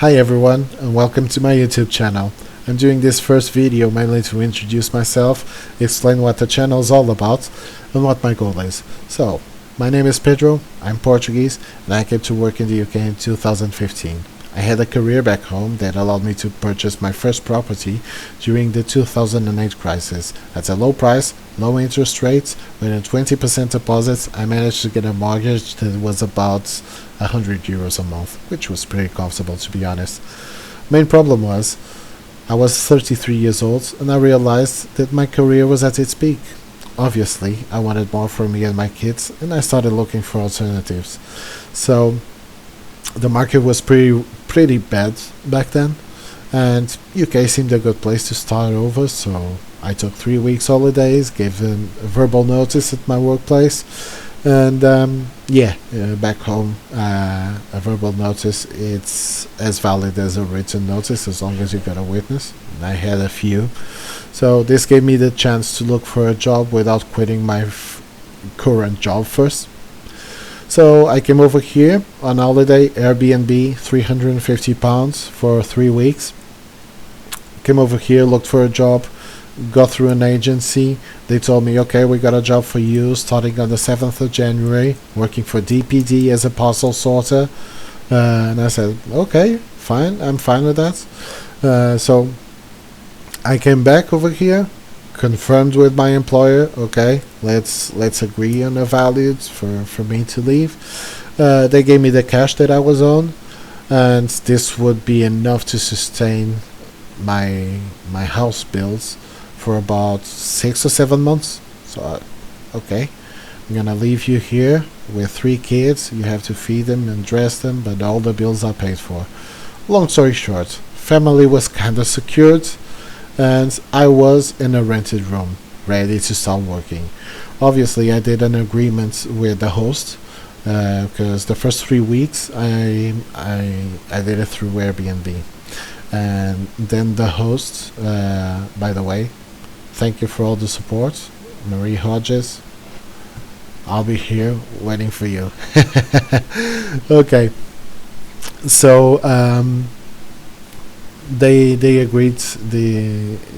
Hi everyone, and welcome to my YouTube channel. I'm doing this first video mainly to introduce myself, explain what the channel is all about, and what my goal is. So, my name is Pedro, I'm Portuguese, and I came to work in the UK in 2015. I had a career back home that allowed me to purchase my first property during the 2008 crisis. At a low price, low interest rates, with a 20% deposit, I managed to get a mortgage that was about €100 a month, which was pretty comfortable, to be honest. Main problem was, I was 33 years old and I realized that my career was at its peak. Obviously, I wanted more for me and my kids, and I started looking for alternatives. So, the market was pretty bad back then, and UK seemed a good place to start over, so I took 3 weeks holidays, gave a verbal notice at my workplace, and back home, a verbal notice, it's as valid as a written notice as long as you got a witness, and I had a few. So this gave me the chance to look for a job without quitting my current job first. So I came over here on holiday, Airbnb, £350 for 3 weeks. Came over here, looked for a job, got through an agency. They told me, okay, we got a job for you starting on the 7th of January, working for DPD as a parcel sorter. And I said, okay, fine, I'm fine with that. So I came back over here, confirmed with my employer, okay, let's agree on a value for me to leave. They gave me the cash that I was on, and this would be enough to sustain my house bills for about 6 or 7 months. So okay, I'm gonna leave you here with 3 kids. You have to feed them and dress them, but all the bills are paid for. Long story short, family was kinda secured, and I was in a rented room, ready to start working. Obviously, I did an agreement with the host, because the first 3 weeks I did it through Airbnb, and then the host, by the way, thank you for all the support, Marie Hodges. I'll be here waiting for you. Okay, so they agreed.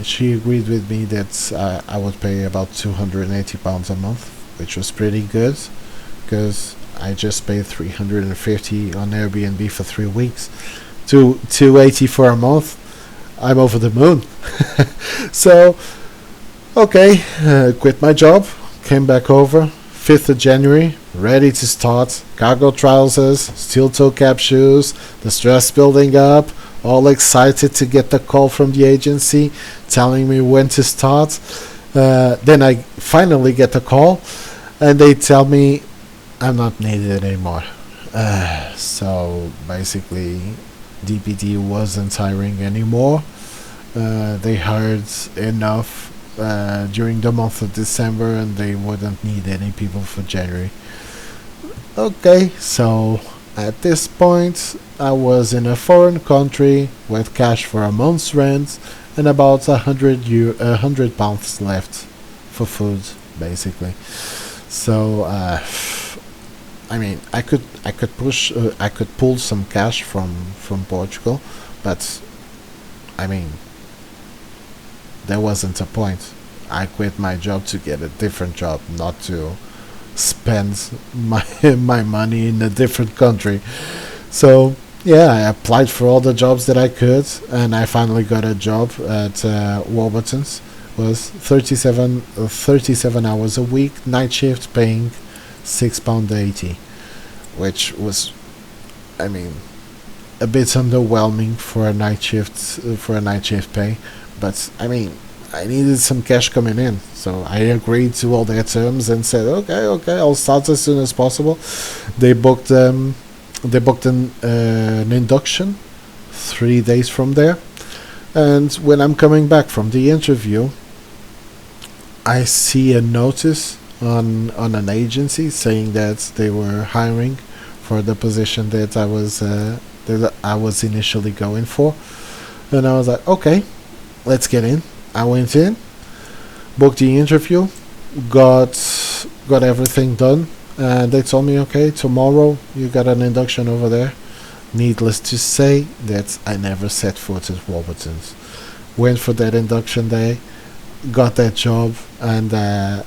She agreed with me that I would pay about £280 a month, which was pretty good, because I just paid $350 on Airbnb for 3 weeks. 280 for a month. I'm over the moon. So, okay, quit my job, came back over. 5th of January, ready to start. Cargo trousers, steel toe cap shoes, the stress building up. All excited to get the call from the agency telling me when to start. Then I finally get the call, and they tell me I'm not needed anymore. So basically, DPD wasn't hiring anymore. They hired enough during the month of December, and they wouldn't need any people for January. Okay, so at this point, I was in a foreign country with cash for a month's rent and about £100 left for food, basically. So, I mean, I could pull some cash from Portugal, but I mean, there wasn't a point. I quit my job to get a different job, not to spend my money in a different country. So yeah, I applied for all the jobs that I could, and I finally got a job at Warburton's. It was 37 hours a week, night shift, paying £6.80, which was, I mean, a bit underwhelming for a night shift pay. But I mean, I needed some cash coming in, so I agreed to all their terms and said, okay, I'll start as soon as possible. They booked an induction 3 days from there, and when I'm coming back from the interview, I see a notice on an agency saying that they were hiring for the position that I was initially going for, and I was like, okay, let's get in. I went in, booked the interview, got everything done, and they told me, okay, tomorrow you got an induction over there. Needless to say that I never set foot at Warburton's. Went for that induction day, got that job, and I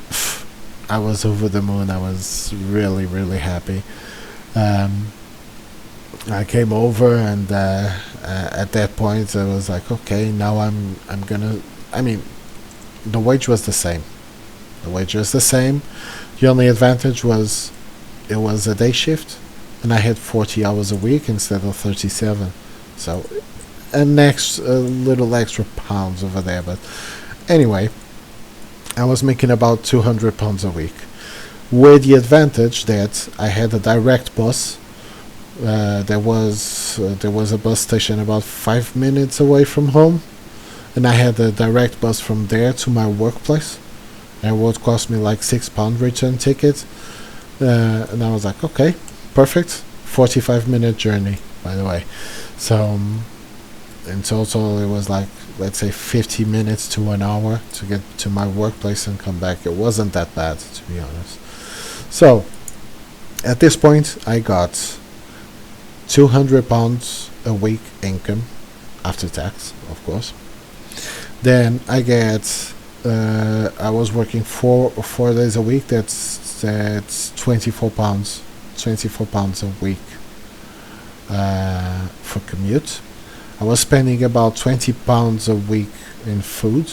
was over the moon. I was really, really happy. Um, I came over, and at that point, I was like, okay, now I'm gonna. I mean, the wage was the same. The wage was the same. The only advantage was it was a day shift, and I had 40 hours a week instead of 37. So, a little extra pounds over there. But anyway, I was making about £200 a week, with the advantage that I had a direct bus. There was a bus station about 5 minutes away from home, and I had a direct bus from there to my workplace. It would cost me like £6 return ticket, and I was like, okay, perfect. 45-minute journey, by the way. So in total, it was like, let's say 50 minutes to an hour to get to my workplace and come back. It wasn't that bad, to be honest. So at this point, I got £200 a week income after tax, of course. Then I get I was working 4 days a week. That's £24, £24 a week for commute. I was spending about £20 a week in food,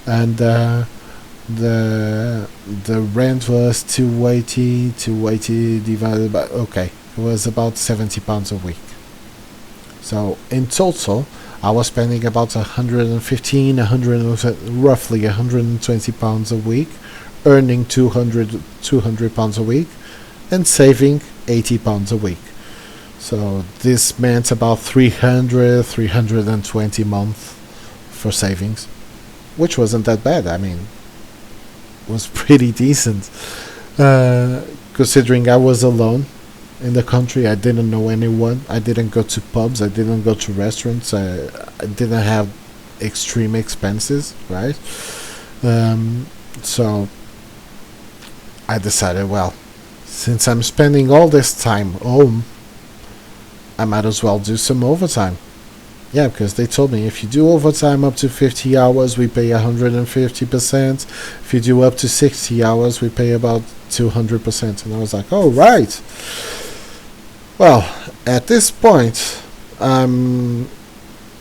and the rent was 280 divided by, okay, it was about £70 a week. So in total, I was spending about 115, roughly £120 a week, earning £200 a week, and saving £80 a week. So this meant about 320 month for savings, which wasn't that bad. I mean, it was pretty decent, considering I was alone in the country. I didn't know anyone. I didn't go to pubs. I didn't go to restaurants. I didn't have extreme expenses, right? So I decided, well, since I'm spending all this time home, I might as well do some overtime. Yeah, because they told me if you do overtime up to 50 hours, we pay 150%. If you do up to 60 hours, we pay about 200%. And I was like, oh, right. Well, at this point, I'm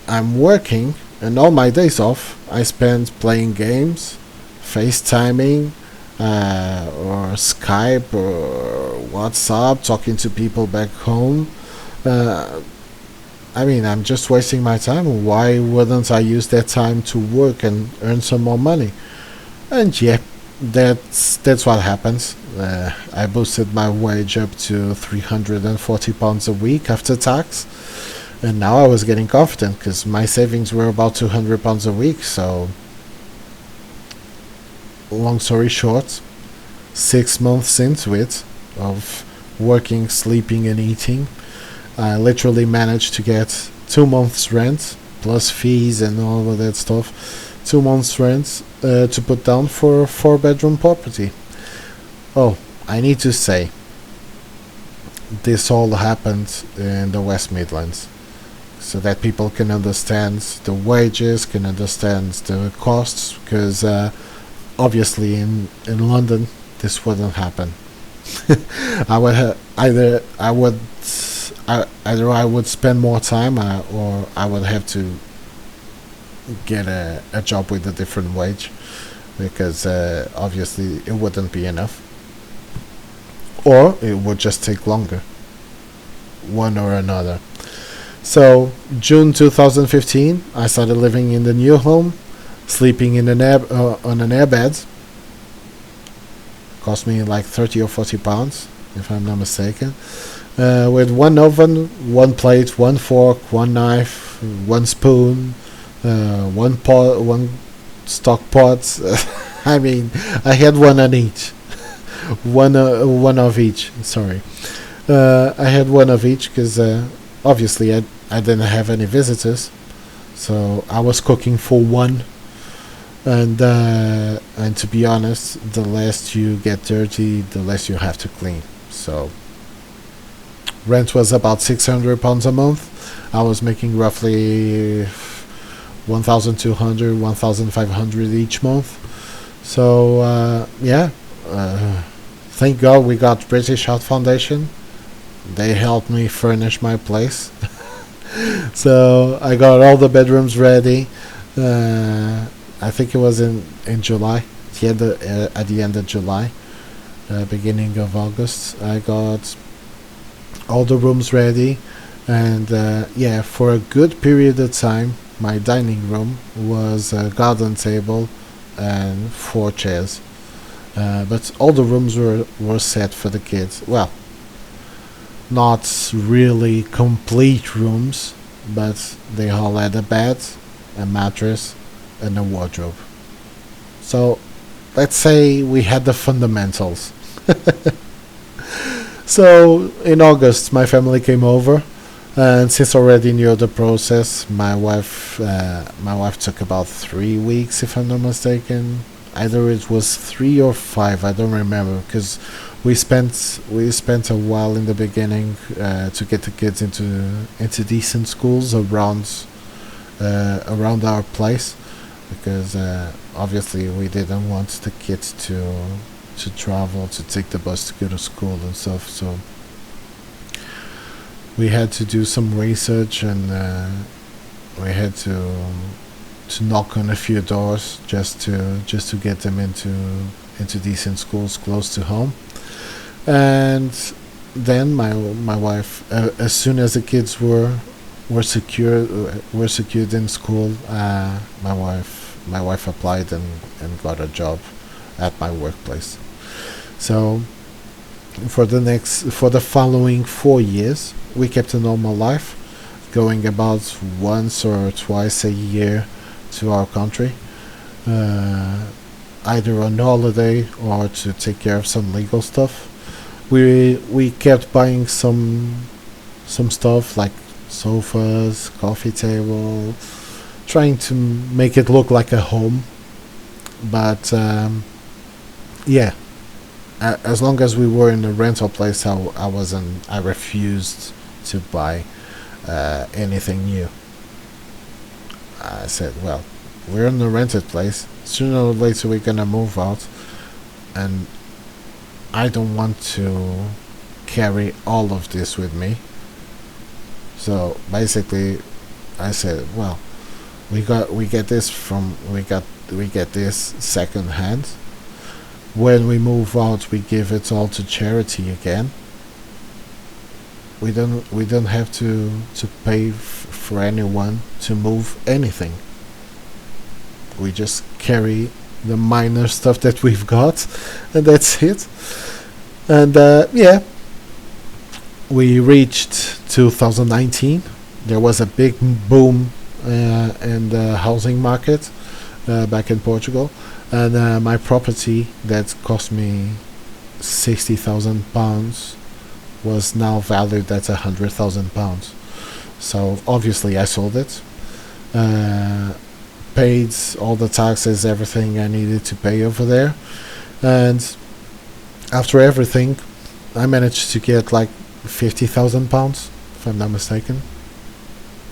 working, and all my days off, I spend playing games, FaceTiming, or Skype, or WhatsApp, talking to people back home. I mean, I'm just wasting my time. Why wouldn't I use that time to work and earn some more money? And yeah, that's what happens. I boosted my wage up to £340 a week after tax, and now I was getting confident because my savings were about £200 a week. So, long story short, 6 months into it of working, sleeping, and eating, I literally managed to get 2 months' rent plus fees and all of that stuff. 2 months' rent to put down for a 4-bedroom property. Oh, I need to say, this all happened in the West Midlands, so that people can understand the wages, can understand the costs, because obviously in London this wouldn't happen. I would either I would spend more time, or I would have to get a job with a different wage, because obviously it wouldn't be enough, or it would just take longer, one or another. So June 2015, I started living in the new home, sleeping in on an airbed. Cost me like 30 or 40 pounds, if I'm not mistaken. With one oven, one plate, one fork, one knife, one spoon, one pot, one stock pot. I mean, I had one on each. one of each. Sorry, I had one of each because obviously I didn't have any visitors, so I was cooking for one. And to be honest, the less you get dirty, the less you have to clean. So rent was about £600 a month. I was making roughly 1,200, 1,500 each month. So thank God we got British Heart Foundation. They helped me furnish my place. So I got all the bedrooms ready. I think it was in July, at the end of July, beginning of August. I got all the rooms ready, and for a good period of time, my dining room was a garden table and 4 chairs. But all the rooms were set for the kids. Well, not really complete rooms, but they all had a bed, a mattress, and a wardrobe. So let's say we had the fundamentals. So in August, my family came over, and since I already knew the process, my wife took about 3 weeks, if I'm not mistaken. Either it was 3 or 5, I don't remember, because we spent a while in the beginning to get the kids into decent schools around our place, because obviously we didn't want the kids to travel, to take the bus to go to school and stuff. So we had to do some research, and we had to knock on a few doors just to get them into decent schools close to home. And then my wife, as soon as the kids were secured in school, my wife applied and got a job at my workplace. So for the following 4 years, we kept a normal life, going about once or twice a year to our country, either on holiday or to take care of some legal stuff. We kept buying some stuff like sofas, coffee table, trying to make it look like a home. But as long as we were in a rental place, I refused to buy anything new. I said, well, we're in a rented place. Sooner or later we're gonna move out, and I don't want to carry all of this with me. So basically, I said, well, we get this second hand. When we move out, we give it all to charity again. We don't have to pay for anyone to move anything. We just carry the minor stuff that we've got, and that's it. And we reached 2019. There was a big boom in the housing market back in Portugal, and my property that cost me £60,000 was now valued at £100,000. So obviously I sold it, paid all the taxes, everything I needed to pay over there, and after everything, I managed to get like £50,000, if I'm not mistaken.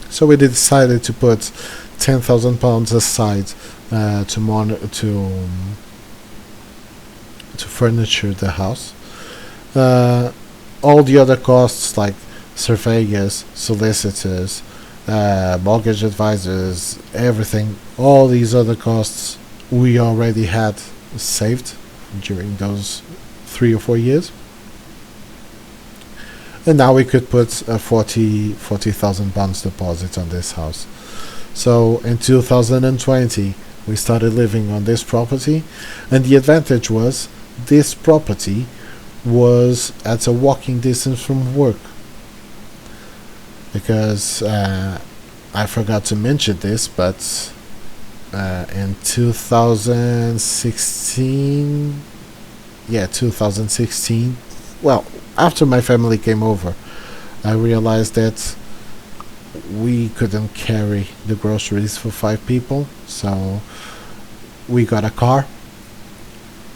So we decided to put £10,000 aside to furniture the house. All the other costs like surveyors, solicitors, mortgage advisors, everything, all these other costs we already had saved during those 3 or 4 years. And now we could put a £40,000 deposit on this house. So in 2020 we started living on this property, and the advantage was this property was at a walking distance from work. Because I forgot to mention this, but in 2016, well, after my family came over, I realized that we couldn't carry the groceries for 5 people, so we got a car,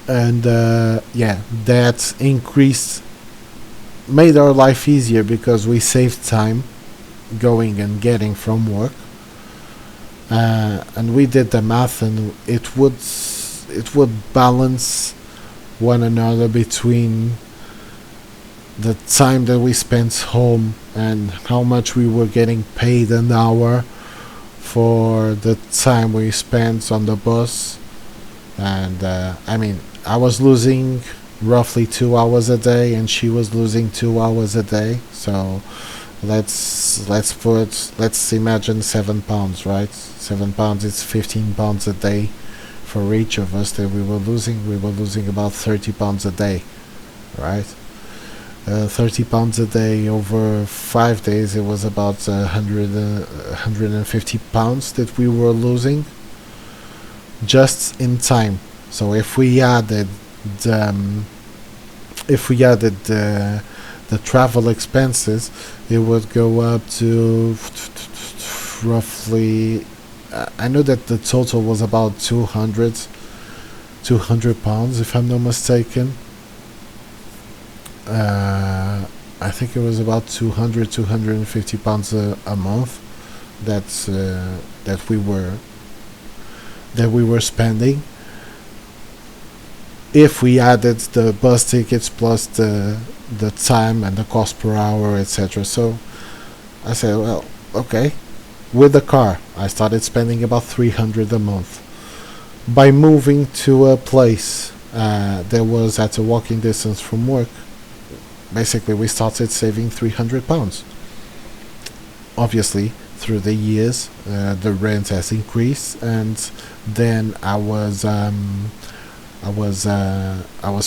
and that increased made our life easier because we saved time going and getting from work. And we did the math, and it would balance one another between the time that we spent home and how much we were getting paid an hour for the time we spent on the bus. And I mean, I was losing roughly 2 hours a day, and she was losing 2 hours a day. So let's imagine £7, right? £7 is £15 a day for each of us that we were losing. We were losing about £30 a day, right? £30 a day over 5 days, it was about 150 pounds that we were losing just in time. So if we added the, the travel expenses, it would go up to roughly. I know that the total was about 200 pounds, if I'm not mistaken. I think it was about 250 pounds a month that we were spending. If we added the bus tickets plus the time and the cost per hour, etc. So I said, well, okay. With the car, I started spending about 300 a month. By moving to a place that was at a walking distance from work, basically we started saving £300. Obviously, through the years, the rent has increased, and then I was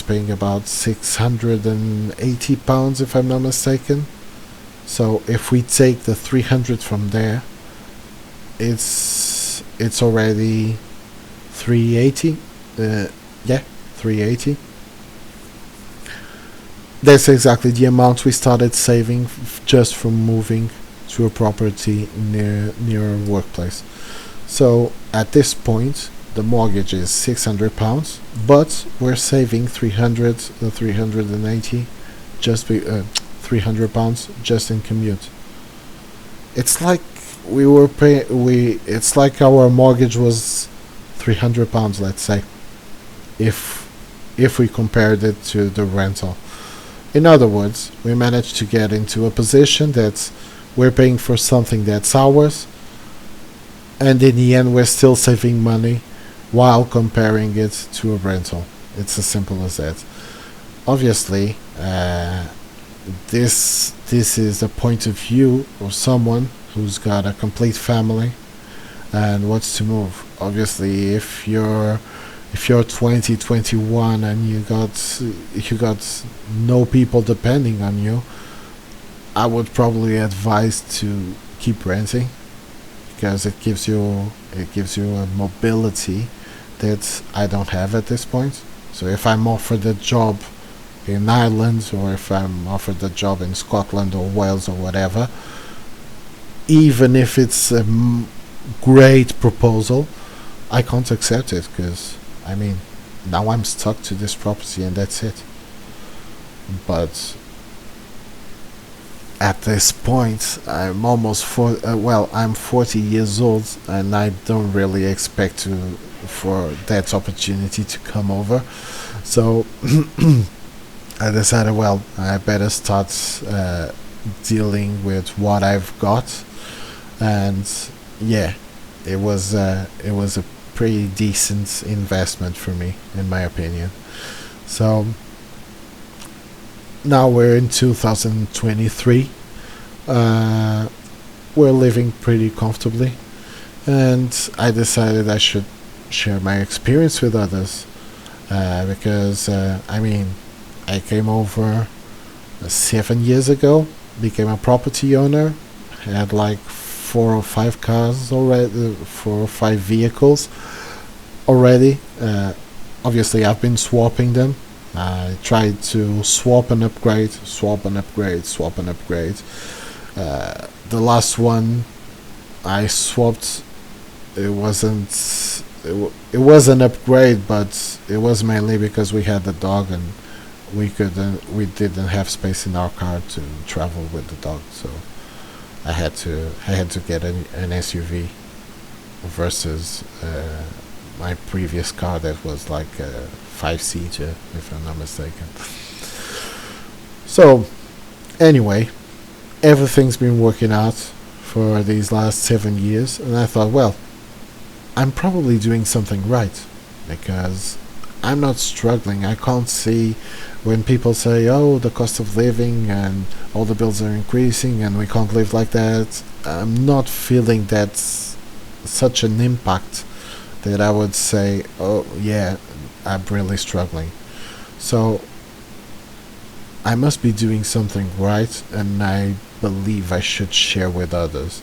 paying about £680, if I'm not mistaken. So if we take the 300 from there, it's already 380. Yeah, 380. That's exactly the amount we started saving just from moving to a property near our workplace. So at this point, the mortgage is £600, but we're saving 380, just £300 just in commute. It's like we were It's like our mortgage was £300, let's say, if we compared it to the rental. In other words, we managed to get into a position that we're paying for something that's ours, and in the end we're still saving money while comparing it to a rental. It's as simple as that. Obviously, this is a point of view of someone who's got a complete family and wants to move. Obviously, if you're 20, 21 and you got no people depending on you, I would probably advise to keep renting, because it gives you a mobility that I don't have at this point. So if I'm offered a job in Ireland, or if I'm offered a job in Scotland or Wales or whatever, even if it's a great proposal, I can't accept it, because I mean, now I'm stuck to this property and that's it. But at this point, I'm almost I'm 40 years old, and I don't really expect for that opportunity to come over. So I decided, well, I better start dealing with what I've got, and yeah, it was a pretty decent investment for me, in my opinion. So now we're in 2023. We're living pretty comfortably, and I decided I should share my experience with others, because I mean, I came over 7 years ago, became a property owner, had like 4 or 5 cars already, 4 or 5 vehicles already. Obviously, I've been swapping them. I tried to swap and upgrade. The last one I swapped, it was an upgrade, but it was mainly because we had the dog and we didn't have space in our car to travel with the dog, so I had to get an SUV versus my previous car that was like a 5-seater, if I'm not mistaken. So anyway, everything's been working out for these last 7 years, and I thought, well, I'm probably doing something right because I'm not struggling. I can't see when people say, oh, the cost of living and all the bills are increasing and we can't live like that. I'm not feeling that's such an impact that I would say, oh, yeah, I'm really struggling. So I must be doing something right, and I believe I should share with others.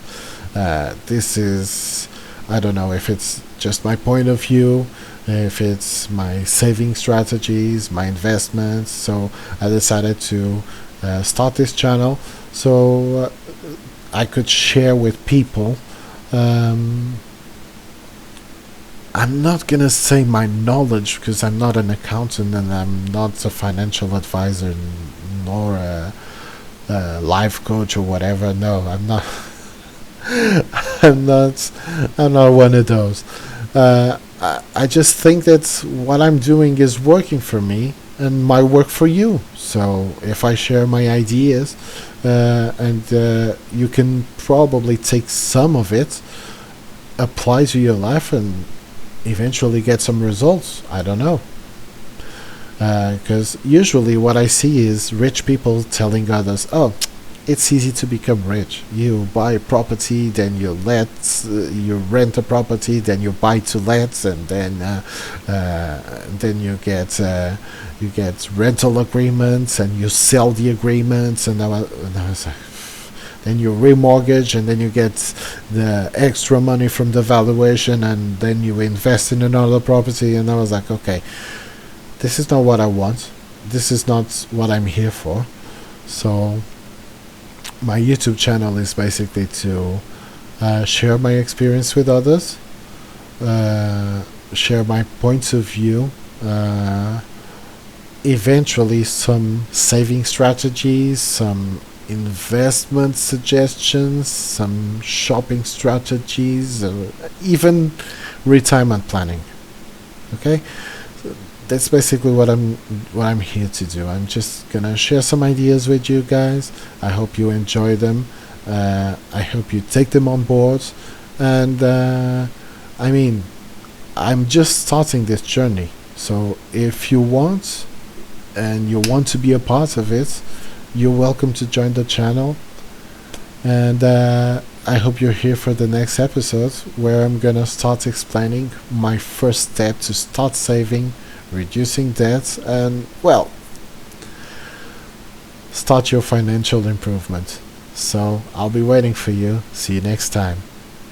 This is, I don't know if it's just my point of view, if it's my saving strategies, my investments. So I decided to start this channel so I could share with people. I'm not gonna say my knowledge because I'm not an accountant and I'm not a financial advisor nor a life coach or whatever. No, I'm not. I'm not. I'm not one of those. I just think that what I'm doing is working for me and might work for you. So if I share my ideas, and you can probably take some of it, apply to your life, and eventually get some results. I don't know. Because usually what I see is rich people telling others, oh, it's easy to become rich. You buy a property, then you you rent a property, then you buy to let, and then you get rental agreements, and you sell the agreements, and I was like, then you remortgage, and then you get the extra money from the valuation, and then you invest in another property. And I was like, okay, this is not what I want. This is not what I'm here for. So my YouTube channel is basically to share my experience with others, share my points of view, eventually some saving strategies, some investment suggestions, some shopping strategies, even retirement planning. Okay, so that's basically what I'm here to do. I'm just gonna share some ideas with you guys. I hope you enjoy them. I hope you take them on board. And I mean, I'm just starting this journey. So if you want and you want to be a part of it, you're welcome to join the channel. And I hope you're here for the next episode, where I'm gonna start explaining my first step to start saving, reducing debt, and, well, start your financial improvement. So I'll be waiting for you. See you next time.